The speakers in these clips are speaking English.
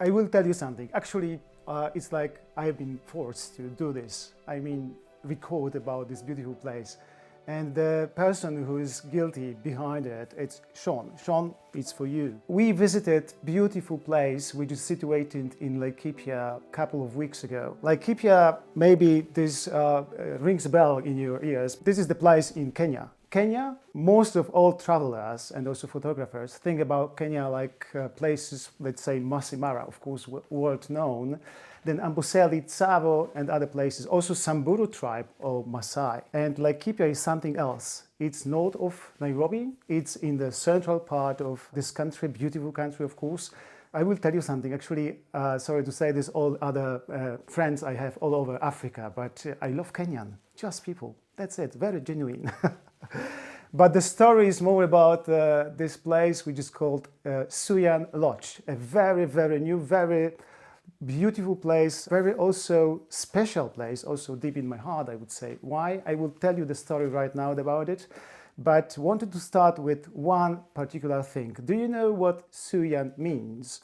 I will tell you something. Actually, it's like I have been forced to do this. I mean, record about this beautiful place. And the person who is guilty behind it, it's Sean. Sean, it's for you. We visited beautiful place which is situated in Laikipia a couple of weeks ago. Laikipia, maybe this rings a bell in your ears. This is the place in Kenya. Kenya, most of all travelers and also photographers think about Kenya like places, let's say Masai Mara, of course, world known, then Amboseli, Tsavo and other places, also Samburu tribe or Masai. And Laikipia is something else. It's north of Nairobi, it's in the central part of this country, beautiful country of course. I will tell you something, actually, sorry to say this, all other friends I have all over Africa, but I love Kenyan, just people, that's it, very genuine. But the story is more about this place which is called Suyian Lodge, a very, very new, very beautiful place, very also special place, also deep in my heart, I would say. Why? I will tell you the story right now about it, but wanted to start with one particular thing. Do you know what Suyian means?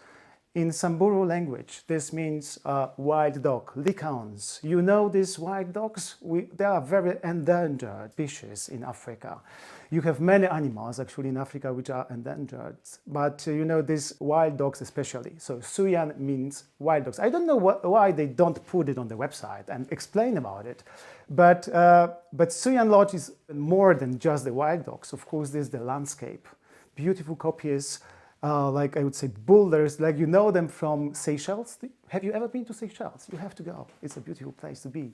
In Samburu language, this means wild dog, lichens. You know these wild dogs? They are very endangered species in Africa. You have many animals actually in Africa which are endangered, but you know these wild dogs especially. So Suyian means wild dogs. I don't know why they don't put it on the website and explain about it, but Suyian Lodge is more than just the wild dogs. Of course, there's the landscape, beautiful kopjes, like I would say boulders, like you know them from Seychelles. Have you ever been to Seychelles? You have to go. It's a beautiful place to be.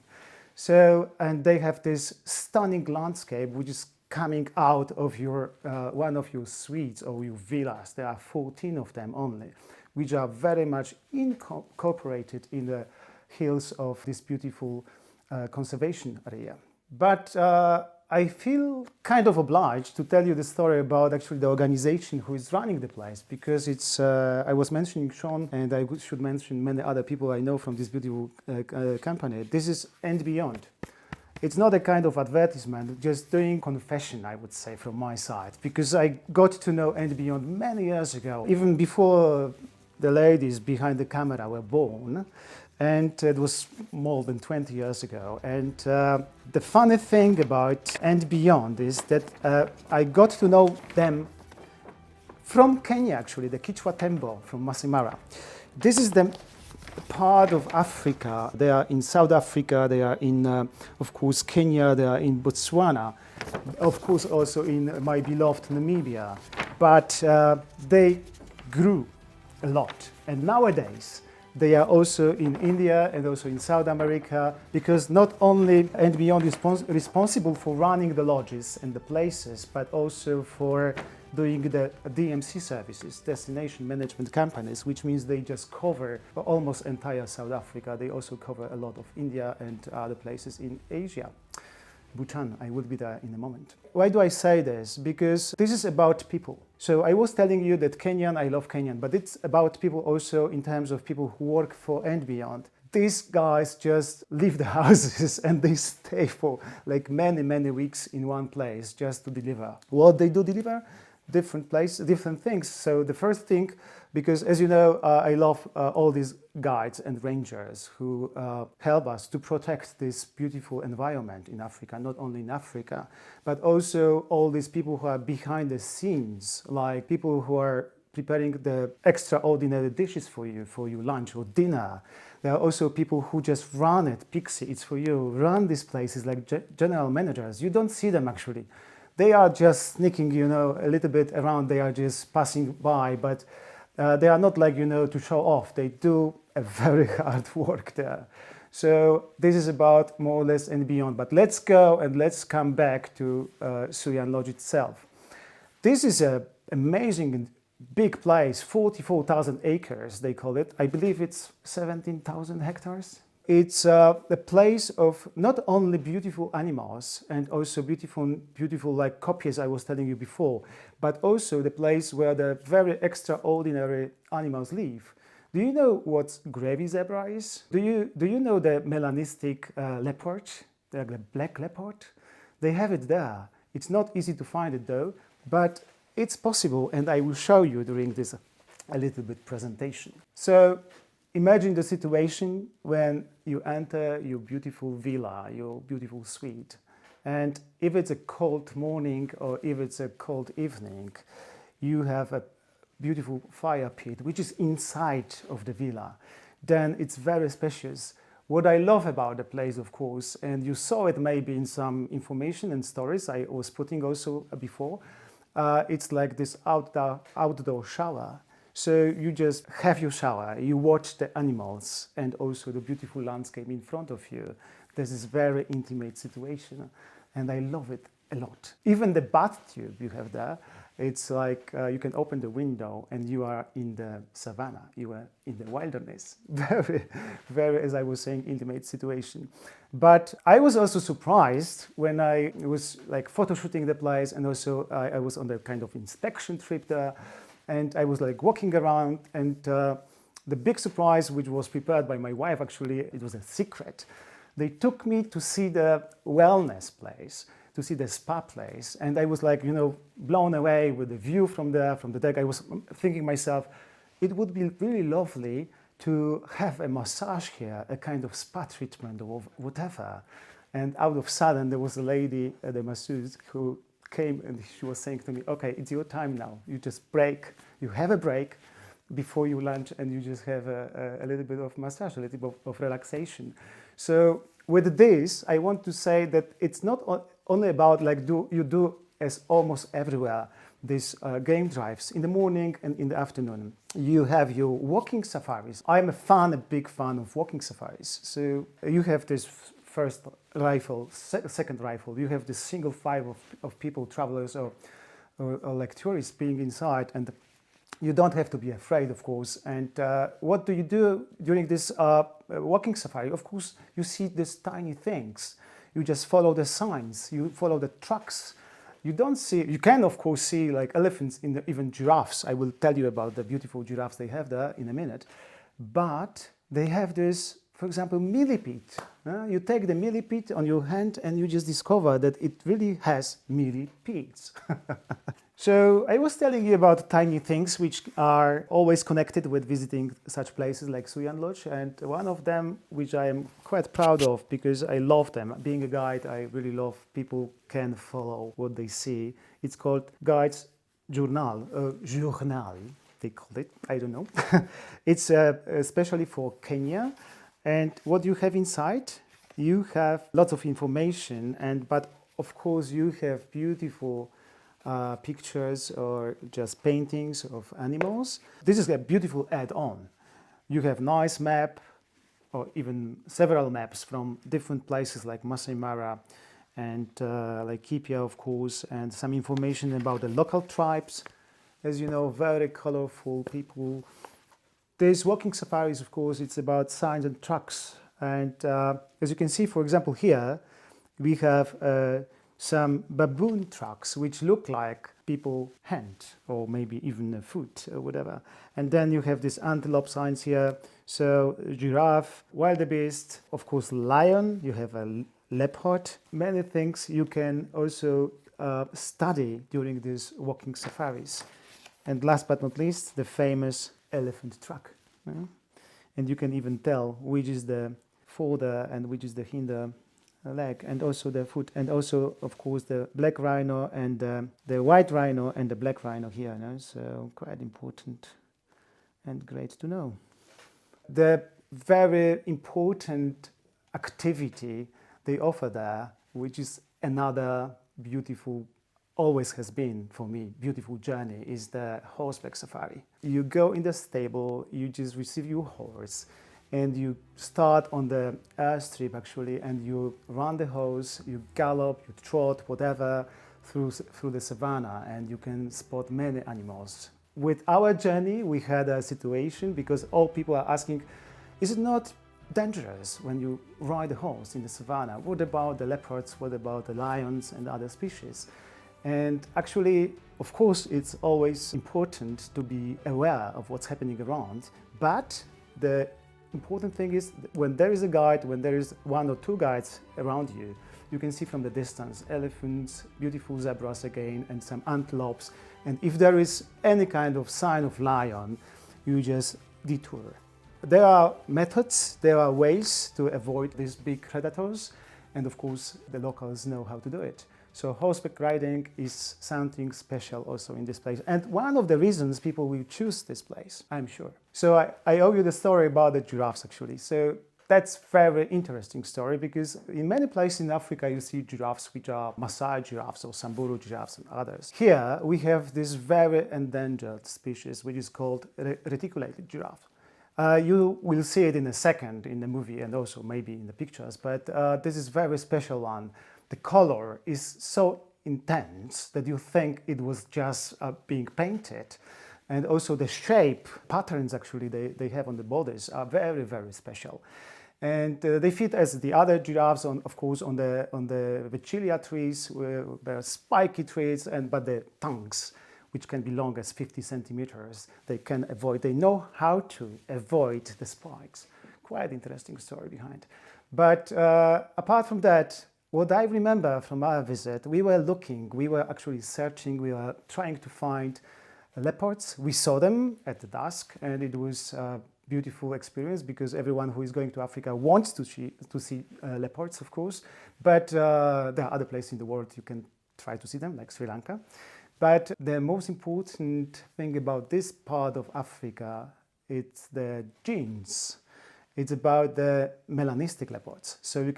So, and they have this stunning landscape which is coming out of your one of your suites or your villas. There are 14 of them only, which are very much incorporated in the hills of this beautiful conservation area. But I feel kind of obliged to tell you the story about actually the organization who is running the place, because it's, I was mentioning Sean, and I should mention many other people I know from this beautiful company. This is andBeyond. It's not a kind of advertisement, just doing confession, I would say, from my side, because I got to know andBeyond many years ago, even before the ladies behind the camera were born. And it was more than 20 years ago. And the funny thing about andBeyond is that I got to know them from Kenya, actually, the Kichwa Tembo from Masai Mara. This is the part of Africa. They are in South Africa, they are in, of course, Kenya, they are in Botswana, of course, also in my beloved Namibia. But they grew a lot. And nowadays, they are also in India and also in South America, because not only andBeyond is responsible for running the lodges and the places, but also for doing the DMC services, destination management companies, which means they just cover almost entire South Africa. They also cover a lot of India and other places in Asia. Bhutan, I will be there in a moment. Why do I say this? Because this is about people. So I was telling you that Kenyan, I love Kenyan, but it's about people also in terms of people who work for andBeyond. These guys just leave the houses and they stay for like many, many weeks in one place just to deliver. What they do deliver? Different places, different things. So the first thing, because as you know, I love all these guides and rangers who help us to protect this beautiful environment in Africa, not only in Africa, but also all these people who are behind the scenes, like people who are preparing the extraordinary dishes for you lunch or dinner. There are also people who just run it, Pixie, it's for you, run these places like general managers. You don't see them actually. They are just sneaking, you know, a little bit around. They are just passing by, but they are not like, you know, to show off. They do a very hard work there. So this is about more or less andBeyond. But let's go and let's come back to Suyian Lodge itself. This is an amazing and big place, 44,000 acres, they call it. I believe it's 17,000 hectares. It's a place of not only beautiful animals and also beautiful like kopjes I was telling you before, but also the place where the very extraordinary animals live. Do you know what gravy zebra is? Do you know the melanistic leopard, the black leopard? They have it there. It's not easy to find it though, but it's possible, and I will show you during this a little bit presentation. So imagine the situation when you enter your beautiful villa, your beautiful suite. And if it's a cold morning or if it's a cold evening, you have a beautiful fire pit, which is inside of the villa. Then it's very spacious. What I love about the place, of course, and you saw it maybe in some information and stories I was putting also before, it's like this outdoor shower. So you just have your shower, you watch the animals and also the beautiful landscape in front of you. This is very intimate situation, and I love it a lot. Even the bathtub you have there, it's like you can open the window and you are in the savannah, you are in the wilderness. Very, very, as I was saying, intimate situation. But I was also surprised when I was like photo shooting the place, and also I was on the kind of inspection trip there, and I was like walking around, and the big surprise, which was prepared by my wife, actually, it was a secret. They took me to see the wellness place, to see the spa place, and I was like, blown away with the view from the deck. I was thinking myself, it would be really lovely to have a massage here, a kind of spa treatment or whatever. And out of sudden, there was a lady, the masseuse, who came and she was saying to me, okay, it's your time now. You just break, you have a break before you lunch, and you just have a little bit of massage, a little bit of relaxation. So with this, I want to say that it's not only about like you do as almost everywhere these game drives in the morning and in the afternoon. You have your walking safaris. I'm a big fan of walking safaris. So you have this first rifle, second rifle. You have this single file of people, travelers or like tourists being inside, and you don't have to be afraid, of course. And what do you do during this walking safari? Of course, you see these tiny things. You just follow the signs. You follow the tracks. You don't see. You can, of course, see like elephants, even giraffes. I will tell you about the beautiful giraffes they have there in a minute. But they have this, for example, millipede. You take the millipede on your hand and you just discover that it really has millipedes. So I was telling you about tiny things which are always connected with visiting such places like Suyian Lodge, and one of them which I am quite proud of because I love them. Being a guide, I really love people can follow what they see. It's called Guide's Journal, Journal, they call it, I don't know. It's especially for Kenya. And what you have inside, you have lots of information, but of course you have beautiful pictures or just paintings of animals. This is a beautiful add-on. You have nice map or even several maps from different places like Masai Mara and Laikipia, of course, and some information about the local tribes. As you know, very colorful people. This walking safaris, of course, it's about signs and tracks. And as you can see, for example, here we have some baboon tracks which look like people hand or maybe even a foot or whatever. And then you have these antelope signs here. So giraffe, wildebeest, of course lion, you have a leopard. Many things you can also study during these walking safaris. And last but not least, the famous elephant track. And you can even tell which is the forward and which is the hinder leg, and also the foot, and also, of course, the black rhino and the white rhino and the black rhino here. So quite important and great to know. The very important activity they offer there, which is another beautiful, always has been for me, beautiful journey, is the horseback safari. You go in the stable, you just receive your horse, and you start on the airstrip actually, and you run the horse, you gallop, you trot, whatever, through the savannah, and you can spot many animals. With our journey, we had a situation because all people are asking, is it not dangerous when you ride a horse in the savannah? What about the leopards? What about the lions and other species? And actually, of course, it's always important to be aware of what's happening around, but the important thing is when there is a guide, when there is one or two guides around you, you can see from the distance elephants, beautiful zebras again, and some antelopes. And if there is any kind of sign of lion, you just detour. There are methods, there are ways to avoid these big predators, and of course the locals know how to do it. So horseback riding is something special also in this place, and one of the reasons people will choose this place, I'm sure. So I owe you the story about the giraffes actually. So that's very interesting story, because in many places in Africa you see giraffes which are Masai giraffes or Samburu giraffes and others. Here we have this very endangered species which is called reticulated giraffe. You will see it in a second in the movie and also maybe in the pictures, but this is a very special one. The color is so intense that you think it was just being painted. And also the shape, patterns actually they have on the bodies are very, very special. And they fit as the other giraffes, of course, on the Vechilia trees, where there are spiky trees, but the tongues, which can be long as 50 centimeters, they can avoid. They know how to avoid the spikes. Quite interesting story behind. But apart from that, what I remember from our visit, we were looking, we were actually searching, we were trying to find leopards. We saw them at the dusk, and it was a beautiful experience, because everyone who is going to Africa wants to see leopards, of course. But there are other places in the world you can try to see them, like Sri Lanka. But the most important thing about this part of Africa, it's the genes. It's about the melanistic leopards. So you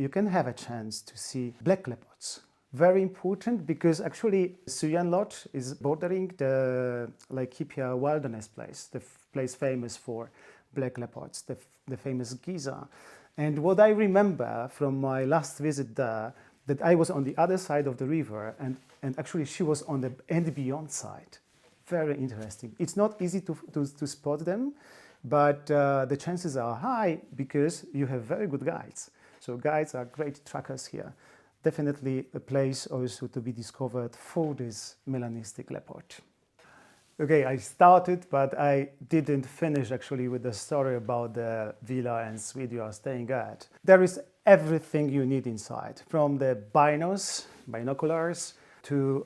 can have a chance to see black leopards. Very important, because actually Suyian Lodge is bordering the Laikipia wilderness place, the place famous for black leopards, the famous Giza. And what I remember from my last visit there, that I was on the other side of the river, and actually she was on the andBeyond side. Very interesting. It's not easy to spot them, but the chances are high, because you have very good guides. So guides are great trackers here. Definitely a place also to be discovered for this melanistic leopard. Okay, I started, but I didn't finish actually with the story about the villa and suite you are staying at. There is everything you need inside, from the binoculars, to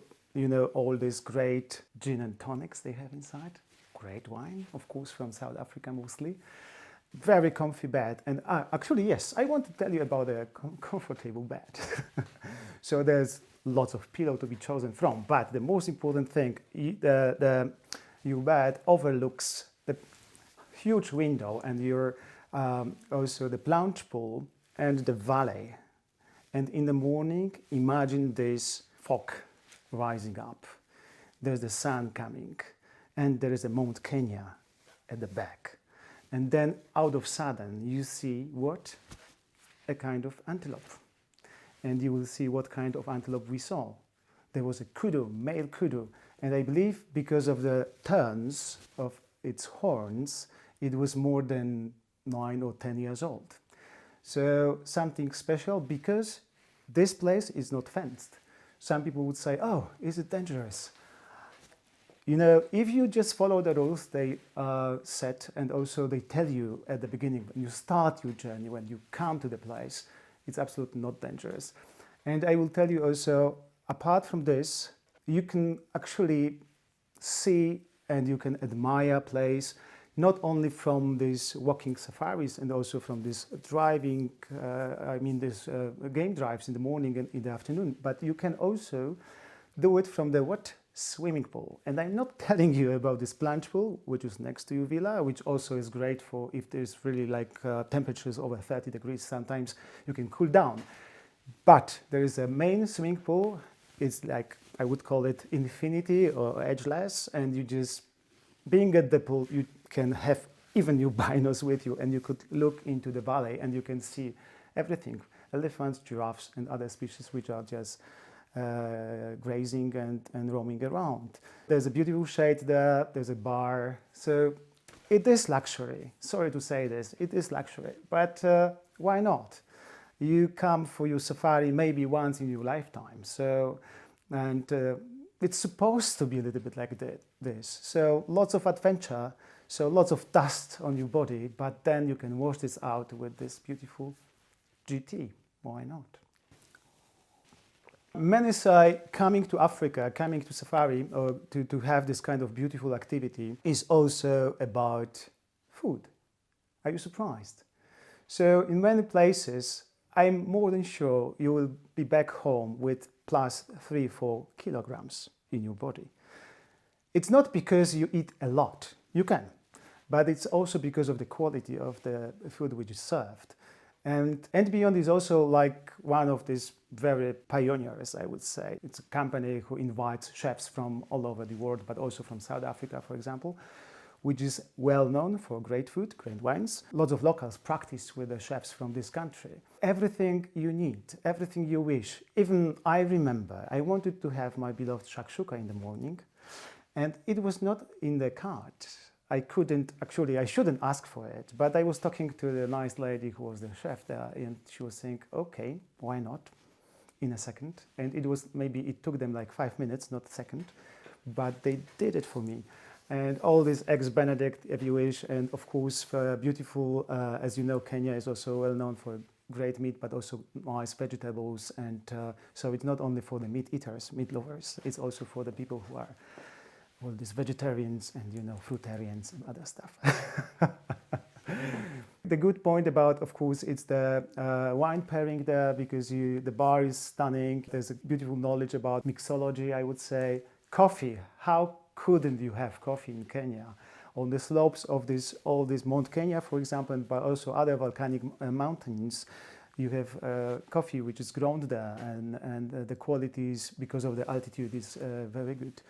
all these great gin and tonics they have inside. Great wine, of course, from South Africa mostly. Very comfy bed, and actually, yes, I want to tell you about a comfortable bed. So there's lots of pillow to be chosen from, but the most important thing, your bed overlooks the huge window, and your also the plunge pool and the valley. And in the morning, imagine this fog rising up. There's the sun coming, and there is a Mount Kenya at the back. And then out of sudden, you see what? A kind of antelope. And you will see what kind of antelope we saw. There was a kudu, male kudu. And I believe because of the turns of its horns, it was more than 9 or 10 years old. So something special, because this place is not fenced. Some people would say, oh, is it dangerous? If you just follow the rules they set, and also they tell you at the beginning, when you start your journey, when you come to the place, it's absolutely not dangerous. And I will tell you also, apart from this, you can actually see and you can admire place, not only from these walking safaris and also from this driving, game drives in the morning and in the afternoon, but you can also do it from the swimming pool. And I'm not telling you about this plunge pool, which is next to your villa, which also is great for if there's really temperatures over 30 degrees, sometimes you can cool down. But there is a main swimming pool. It's I would call it infinity or edgeless, and you just, being at the pool, you can have even your binos with you, and you could look into the valley and you can see everything, elephants, giraffes and other species which are just grazing and roaming around. There's a beautiful shade there, there's a bar, so it is luxury. Sorry to say this, it is luxury, but why not? You come for your safari maybe once in your lifetime, and it's supposed to be a little bit like this. So lots of adventure, so lots of dust on your body, but then you can wash this out with this beautiful GT. Why not? Many say coming to Africa, coming to safari, or to have this kind of beautiful activity is also about food. Are you surprised? So in many places, I'm more than sure you will be back home with plus 3-4 kilograms in your body. It's not because you eat a lot, you can, but it's also because of the quality of the food which is served. And andBeyond is also like one of these very pioneers, I would say. It's a company who invites chefs from all over the world, but also from South Africa, for example, which is well known for great food, great wines. Lots of locals practice with the chefs from this country. Everything you need, everything you wish. Even I remember, I wanted to have my beloved shakshuka in the morning, and it was not in the cart. I shouldn't ask for it, but I was talking to the nice lady who was the chef there, and she was saying, okay, why not, in a second. And it took them like 5 minutes, not a second, but they did it for me. And all this eggs Benedict, if you wish, and of course, for beautiful, as you know, Kenya is also well known for great meat, but also nice vegetables. And so it's not only for the meat eaters, meat lovers, it's also for the people who are all these vegetarians and, you know, fruitarians and other stuff. The good point about, of course, it's the wine pairing there, because the bar is stunning. There's a beautiful knowledge about mixology, I would say. Coffee, how couldn't you have coffee in Kenya? On the slopes of all this Mount Kenya, for example, but also other volcanic mountains, you have coffee which is grown there, and the quality is, because of the altitude, is very good.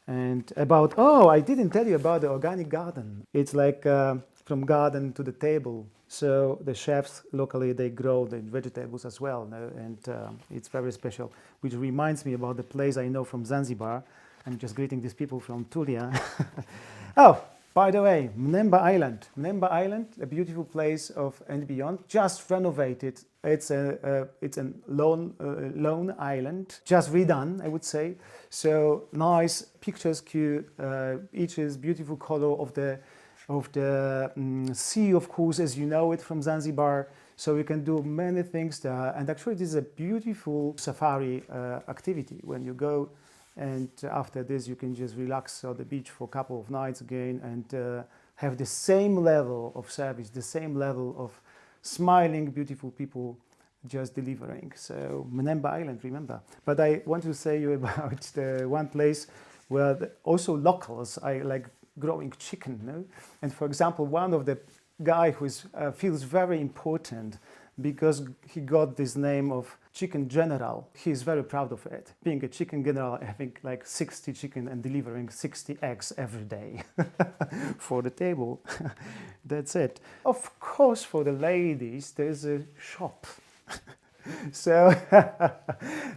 And I didn't tell you about the organic garden. It's like from garden to the table. So the chefs locally, they grow the vegetables as well, no? And it's very special, which reminds me about the place I know from Zanzibar. I'm just greeting these people from Tulia. Oh, by the way, Mnemba Island. Mnemba Island, a beautiful place of andBeyond, just renovated. It's a lone island, just redone, I would say. So nice, picturesque, each is beautiful color of the sea, of course, as you know it from Zanzibar. So you can do many things there. And actually, this is a beautiful safari activity when you go. And after this, you can just relax on the beach for a couple of nights again, and have the same level of service, the same level of smiling, beautiful people just delivering. So Mnemba Island, remember. But I want to say you about the one place where also locals, I like growing chicken. No? And for example, one of the guy who feels very important because he got this name of Chicken General. He's very proud of it. Being a chicken general, having like 60 chicken and delivering 60 eggs every day for the table. That's it. Of course, for the ladies, there's a shop. So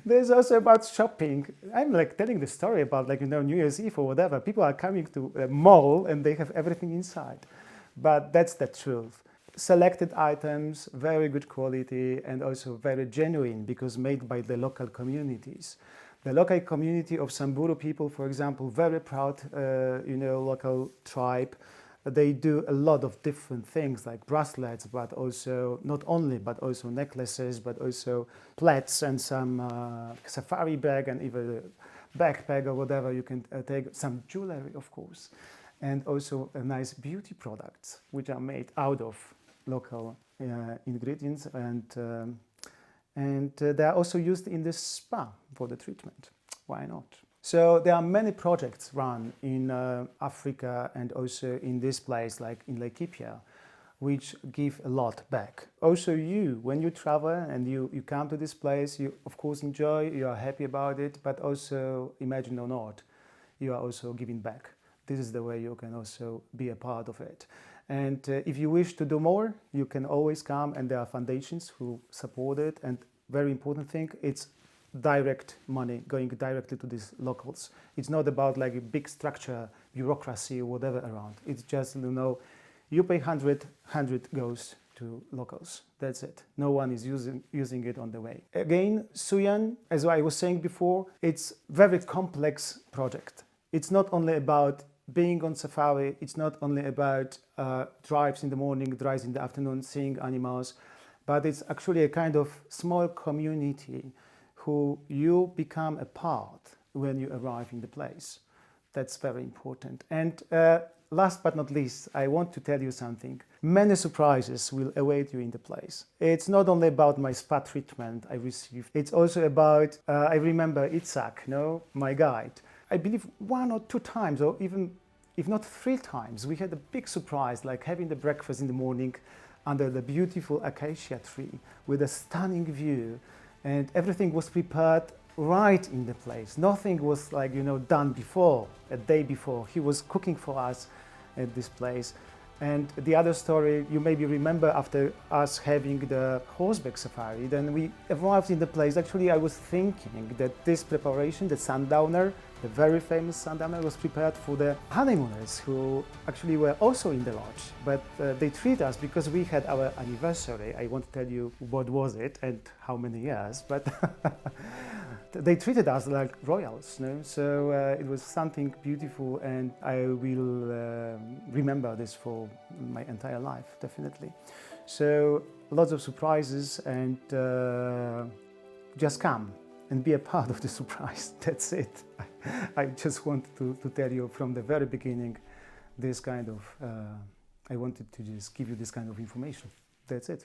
there's also about shopping. I'm like telling the story about, like, you know, New Year's Eve or whatever. People are coming to a mall and they have everything inside. But that's the truth. Selected items, very good quality, and also very genuine because made by the local communities. The local community of Samburu people, for example, very proud, local tribe. They do a lot of different things like bracelets, but also not only, but also necklaces, but also plaits and some safari bag and even a backpack or whatever. You can take some jewelry, of course, and also nice beauty products which are made out of local ingredients, and they are also used in the spa for the treatment. Why not? So there are many projects run in Africa and also in this place, like in Laikipia, which give a lot back. Also when you travel and you come to this place, you of course enjoy, you are happy about it, but also, imagine or not, you are also giving back. This is the way you can also be a part of it. And if you wish to do more, you can always come, and there are foundations who support it. And very important thing, it's direct money going directly to these locals. It's not about like a big structure, bureaucracy or whatever around. It's just, you pay 100 goes to locals. That's it. No one is using it on the way. Again, Suyian, as I was saying before, it's very complex project. It's not only about being on safari, it's not only about drives in the morning, drives in the afternoon, seeing animals, but it's actually a kind of small community who you become a part when you arrive in the place. That's very important. And last but not least, I want to tell you something. Many surprises will await you in the place. It's not only about my spa treatment I received, it's also about, I remember Itzhak, my guide. I believe 1 or 2 times, or even if not 3 times, we had a big surprise, like having the breakfast in the morning under the beautiful acacia tree with a stunning view, and everything was prepared right in the place. Nothing was done before, a day before. He was cooking for us at this place. And the other story, you maybe remember, after us having the horseback safari, then we arrived in the place. Actually, I was thinking that this preparation, the sundowner, the very famous sundowner, was prepared for the honeymooners who actually were also in the lodge. But they treat us, because we had our anniversary. I won't tell you what was it and how many years, but they treated us like royals, So it was something beautiful, and I will remember this for my entire life, definitely. So lots of surprises, and just come and be a part of the surprise. That's it. I just want to tell you from the very beginning this kind of, I wanted to just give you this kind of information. That's it.